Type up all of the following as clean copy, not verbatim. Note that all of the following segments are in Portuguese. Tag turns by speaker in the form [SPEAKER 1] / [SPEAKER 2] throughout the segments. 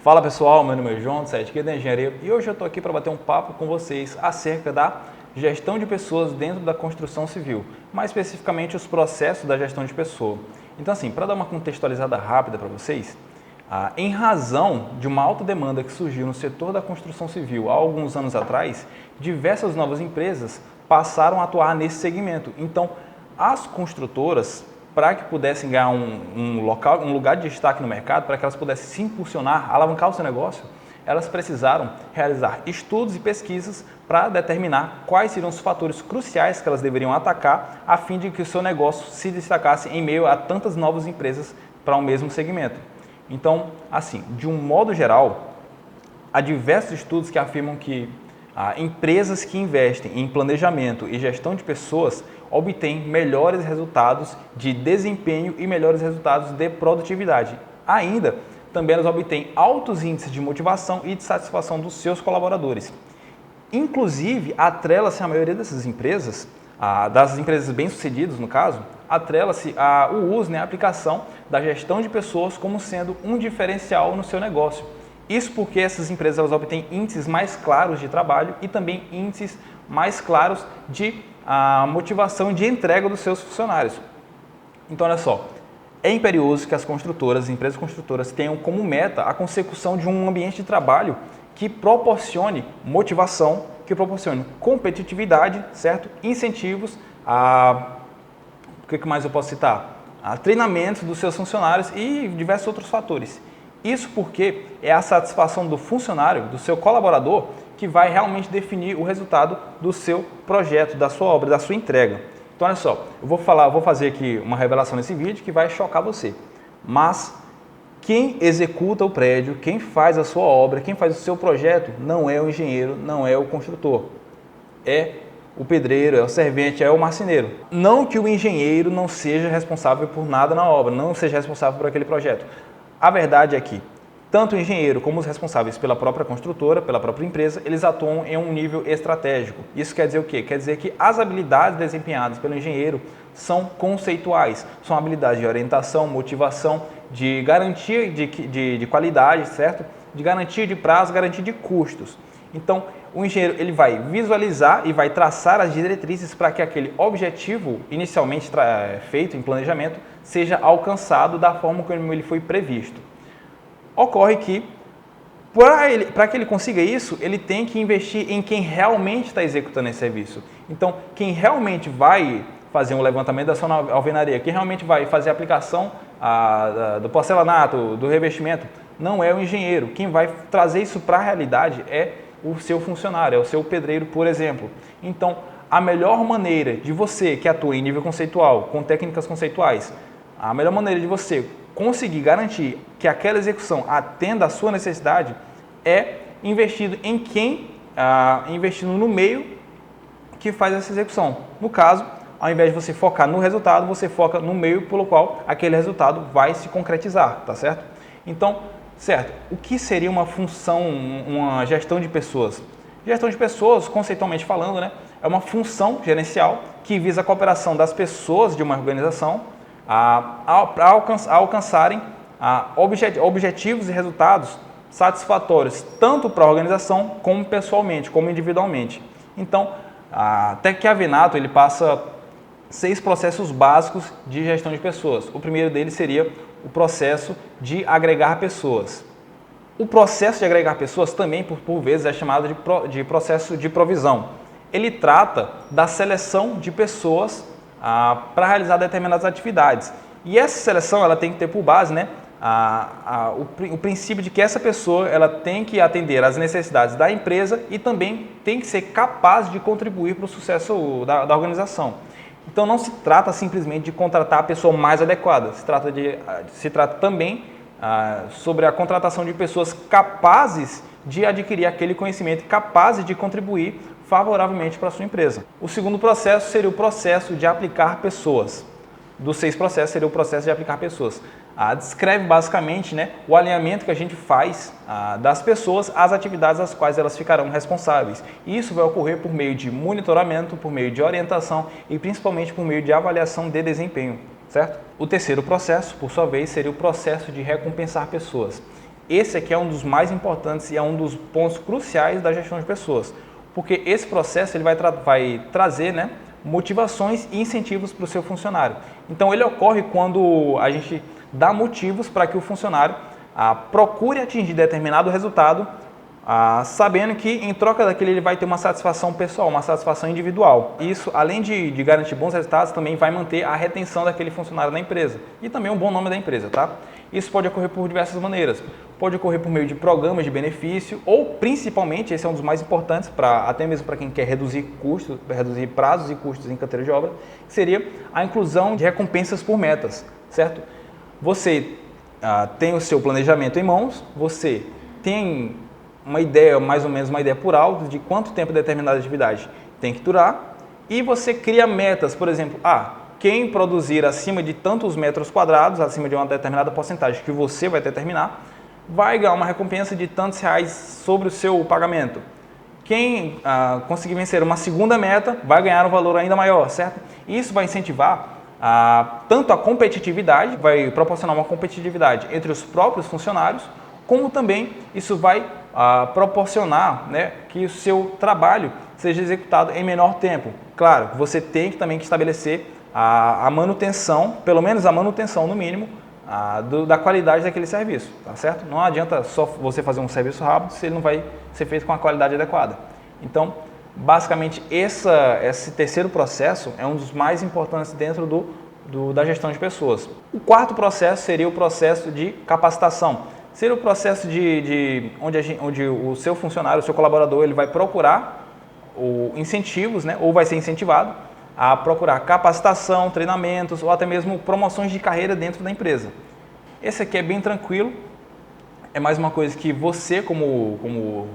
[SPEAKER 1] Fala pessoal, meu nome é João, do Sidekick da Engenharia, e hoje eu estou aqui para bater um papo com vocês acerca da gestão de pessoas dentro da construção civil, mais especificamente os processos da gestão de pessoa. Então assim, para dar uma contextualizada rápida para vocês, em razão de uma alta demanda que surgiu no setor da construção civil há alguns anos atrás, diversas novas empresas passaram a atuar nesse segmento. Então, as construtoras, para que pudessem ganhar um lugar de destaque no mercado, para que elas pudessem se impulsionar, alavancar o seu negócio, elas precisaram realizar estudos e pesquisas para determinar quais seriam os fatores cruciais que elas deveriam atacar a fim de que o seu negócio se destacasse em meio a tantas novas empresas para o mesmo segmento. Então, assim, de um modo geral, há diversos estudos que afirmam que empresas que investem em planejamento e gestão de pessoas obtêm melhores resultados de desempenho e melhores resultados de produtividade. Ainda, também elas obtêm altos índices de motivação e de satisfação dos seus colaboradores. Inclusive, atrela-se a maioria dessas empresas, das empresas bem-sucedidas no caso, atrela-se o uso, a aplicação da gestão de pessoas como sendo um diferencial no seu negócio. Isso porque essas empresas elas obtêm índices mais claros de trabalho e também índices mais claros de motivação de entrega dos seus funcionários. Então, olha só, é imperioso que as construtoras, as empresas construtoras tenham como meta a consecução de um ambiente de trabalho que proporcione motivação, que proporcione competitividade, certo? Incentivos, o que mais eu posso citar? Treinamentos dos seus funcionários e diversos outros fatores. Isso porque é a satisfação do funcionário, do seu colaborador, que vai realmente definir o resultado do seu projeto, da sua obra, da sua entrega. Então, olha só, eu vou fazer aqui uma revelação nesse vídeo que vai chocar você. Mas quem executa o prédio, quem faz a sua obra, quem faz o seu projeto, não é o engenheiro, não é o construtor. É o pedreiro, é o servente, é o marceneiro. Não que o engenheiro não seja responsável por nada na obra, não seja responsável por aquele projeto. A verdade é que tanto o engenheiro como os responsáveis pela própria construtora, pela própria empresa, eles atuam em um nível estratégico. Isso quer dizer o quê? Quer dizer que as habilidades desempenhadas pelo engenheiro são conceituais, são habilidades de orientação, motivação, de garantia de qualidade, certo? De garantia de prazo, garantia de custos. Então, o engenheiro ele vai visualizar e vai traçar as diretrizes para que aquele objetivo inicialmente feito em planejamento seja alcançado da forma como ele foi previsto. Ocorre que, para que ele consiga isso, ele tem que investir em quem realmente está executando esse serviço. Então, quem realmente vai fazer um levantamento da sua alvenaria, quem realmente vai fazer a aplicação do porcelanato, do revestimento, não é o engenheiro. Quem vai trazer isso para a realidade é o seu funcionário, é o seu pedreiro, por exemplo. Então, a melhor maneira de você que atua em nível conceitual, com técnicas conceituais, a melhor maneira de você conseguir garantir que aquela execução atenda à sua necessidade é investindo em investindo no meio que faz essa execução. No caso, ao invés de você focar no resultado, você foca no meio pelo qual aquele resultado vai se concretizar, tá certo? Então, certo, o que seria uma função, uma gestão de pessoas? Gestão de pessoas, conceitualmente falando, é uma função gerencial que visa a cooperação das pessoas de uma organização a alcançarem objetivos e resultados satisfatórios, tanto para a organização como pessoalmente, como individualmente. Então, até que a Venato ele passa 6 processos básicos de gestão de pessoas. O primeiro deles seria o processo de agregar pessoas. O processo de agregar pessoas também, por vezes, é chamado de processo de provisão. Ele trata da seleção de pessoas para realizar determinadas atividades. E essa seleção ela tem que ter por base o princípio de que essa pessoa ela tem que atender às necessidades da empresa e também tem que ser capaz de contribuir para o sucesso da organização. Então não se trata simplesmente de contratar a pessoa mais adequada, se trata também sobre a contratação de pessoas capazes de adquirir aquele conhecimento, capazes de contribuir favoravelmente para a sua empresa. O segundo processo seria o processo de aplicar pessoas. Dos 6 processos seria o processo de aplicar pessoas. Descreve basicamente o alinhamento que a gente faz das pessoas às atividades às quais elas ficarão responsáveis. E isso vai ocorrer por meio de monitoramento, por meio de orientação e principalmente por meio de avaliação de desempenho, certo? O terceiro processo, por sua vez, seria o processo de recompensar pessoas. esse aqui é um dos mais importantes e é um dos pontos cruciais da gestão de pessoas, porque esse processo ele vai trazer, né, motivações e incentivos para o seu funcionário. Então ele ocorre quando a gente dá motivos para que o funcionário procure atingir determinado resultado, sabendo que em troca daquele ele vai ter uma satisfação pessoal, uma satisfação individual. Isso, além de garantir bons resultados, também vai manter a retenção daquele funcionário na empresa e também um bom nome da empresa, tá? Isso pode ocorrer por diversas maneiras. Pode ocorrer por meio de programas de benefício ou, principalmente, esse é um dos mais importantes, até mesmo para quem quer reduzir custos, reduzir prazos e custos em canteiro de obra, seria a inclusão de recompensas por metas, certo? Você tem o seu planejamento em mãos, você tem uma ideia, mais ou menos uma ideia por alto de quanto tempo determinada atividade tem que durar e você cria metas, por exemplo, quem produzir acima de tantos metros quadrados, acima de uma determinada porcentagem que você vai determinar, vai ganhar uma recompensa de tantos reais sobre o seu pagamento. Quem conseguir vencer uma segunda meta vai ganhar um valor ainda maior, certo? Isso vai incentivar tanto a competitividade, vai proporcionar uma competitividade entre os próprios funcionários, como também isso vai proporcionar, né, que o seu trabalho seja executado em menor tempo. Claro, você tem que também estabelecer a manutenção, pelo menos a manutenção no mínimo, da qualidade daquele serviço, tá certo? Não adianta só você fazer um serviço rápido se ele não vai ser feito com a qualidade adequada. Então, basicamente, esse terceiro processo é um dos mais importantes dentro da gestão de pessoas. O quarto processo seria o processo de capacitação. Seria o processo onde o seu funcionário, o seu colaborador, ele vai procurar incentivos, né, ou vai ser incentivado a procurar capacitação, treinamentos ou até mesmo promoções de carreira dentro da empresa. Esse aqui é bem tranquilo, é mais uma coisa que você, como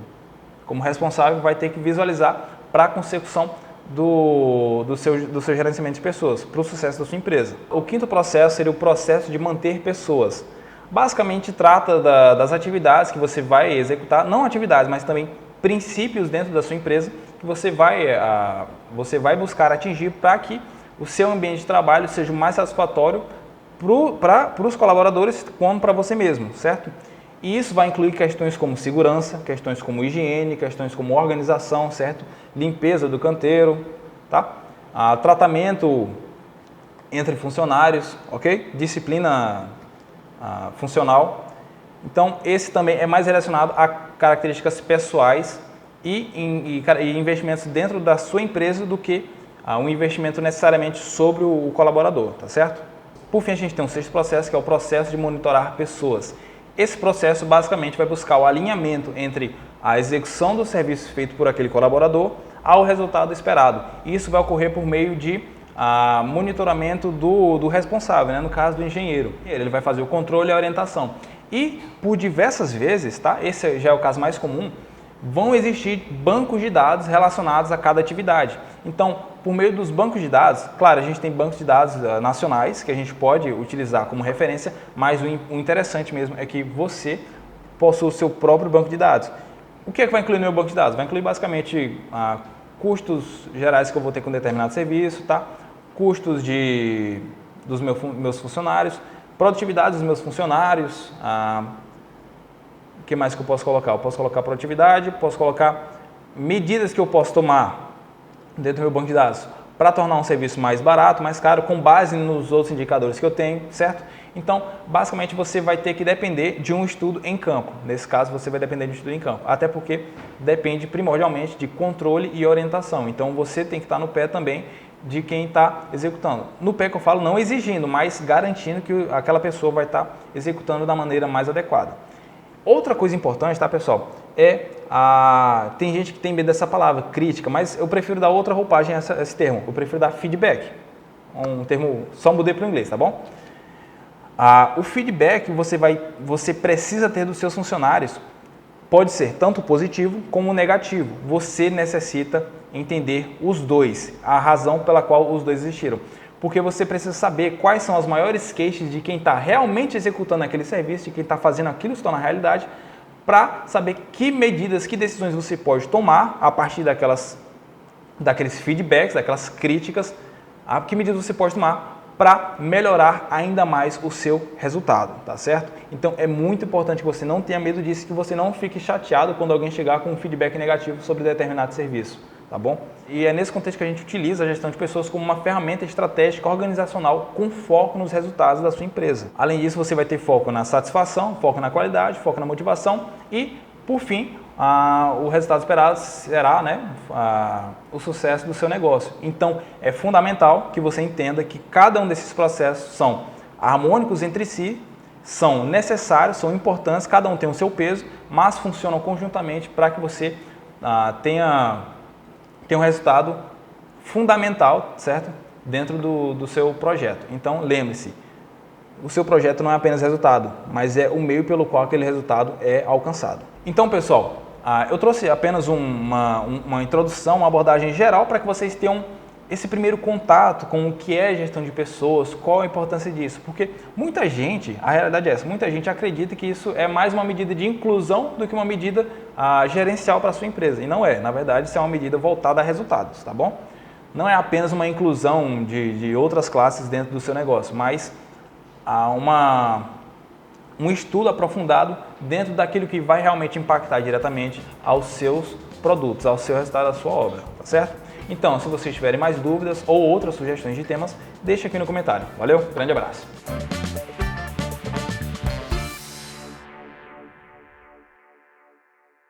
[SPEAKER 1] responsável, vai ter que visualizar para a consecução do seu gerenciamento de pessoas, para o sucesso da sua empresa. O quinto processo seria o processo de manter pessoas. Basicamente trata das atividades que você vai executar, não atividades, mas também princípios dentro da sua empresa que você vai buscar atingir para que o seu ambiente de trabalho seja o mais satisfatório para os colaboradores como para você mesmo, certo? E isso vai incluir questões como segurança, questões como higiene, questões como organização, certo? Limpeza do canteiro, tá? Tratamento entre funcionários, ok? Disciplina funcional. Então, esse também é mais relacionado a características pessoais e investimentos dentro da sua empresa do que um investimento necessariamente sobre o colaborador, tá certo? Por fim, a gente tem um sexto processo, que é o processo de monitorar pessoas. Esse processo basicamente vai buscar o alinhamento entre a execução do serviço feito por aquele colaborador ao resultado esperado. E isso vai ocorrer por meio de monitoramento do responsável, né? No caso do engenheiro. Ele vai fazer o controle e a orientação. E por diversas vezes, tá? Esse já é o caso mais comum, vão existir bancos de dados relacionados a cada atividade. Então, por meio dos bancos de dados, claro, a gente tem bancos de dados nacionais que a gente pode utilizar como referência, mas o interessante mesmo é que você possui o seu próprio banco de dados. O que é que vai incluir no meu banco de dados? Vai incluir basicamente custos gerais que eu vou ter com determinado serviço, tá? Custos dos meus funcionários, produtividade dos meus funcionários, o que mais que eu posso colocar? Eu posso colocar produtividade, posso colocar medidas que eu posso tomar dentro do meu banco de dados para tornar um serviço mais barato, mais caro, com base nos outros indicadores que eu tenho, certo? Então, basicamente, você vai ter que depender de um estudo em campo. Nesse caso, você vai depender de um estudo em campo, até porque depende primordialmente de controle e orientação. Então, você tem que estar no pé também de quem está executando. No pé que eu falo, não exigindo, mas garantindo que aquela pessoa vai estar executando da maneira mais adequada. Outra coisa importante, tá, pessoal, tem gente que tem medo dessa palavra, crítica, mas eu prefiro dar outra roupagem a esse termo. Eu prefiro dar feedback, um termo, só mudei para o inglês, tá bom? O feedback você precisa ter dos seus funcionários pode ser tanto positivo como negativo. Você necessita entender os dois, a razão pela qual os dois existiram. Porque você precisa saber quais são as maiores queixas de quem está realmente executando aquele serviço, de quem está fazendo aquilo se tornar realidade, para saber que medidas, que decisões você pode tomar a partir daqueles feedbacks, daquelas críticas, que medidas você pode tomar para melhorar ainda mais o seu resultado, tá certo? Então é muito importante que você não tenha medo disso, que você não fique chateado quando alguém chegar com um feedback negativo sobre determinado serviço, tá bom? E é nesse contexto que a gente utiliza a gestão de pessoas como uma ferramenta estratégica organizacional com foco nos resultados da sua empresa. Além disso, você vai ter foco na satisfação, foco na qualidade, foco na motivação e, por fim, o resultado esperado será, né, o sucesso do seu negócio. Então, é fundamental que você entenda que cada um desses processos são harmônicos entre si, são necessários, são importantes, cada um tem o seu peso, mas funcionam conjuntamente para que você tenha um resultado fundamental, certo? Dentro do seu projeto. Então, lembre-se, o seu projeto não é apenas resultado, mas é o meio pelo qual aquele resultado é alcançado. Então, pessoal, eu trouxe apenas uma introdução, uma abordagem geral para que vocês tenham esse primeiro contato com o que é gestão de pessoas, qual a importância disso. Porque muita gente, a realidade é essa, muita gente acredita que isso é mais uma medida de inclusão do que uma medida gerencial para a sua empresa. E não é, na verdade, isso é uma medida voltada a resultados, tá bom? Não é apenas uma inclusão de outras classes dentro do seu negócio, mas há um estudo aprofundado dentro daquilo que vai realmente impactar diretamente aos seus produtos, ao seu resultado, à sua obra, tá certo? Então, se vocês tiverem mais dúvidas ou outras sugestões de temas, deixe aqui no comentário. Valeu, grande abraço!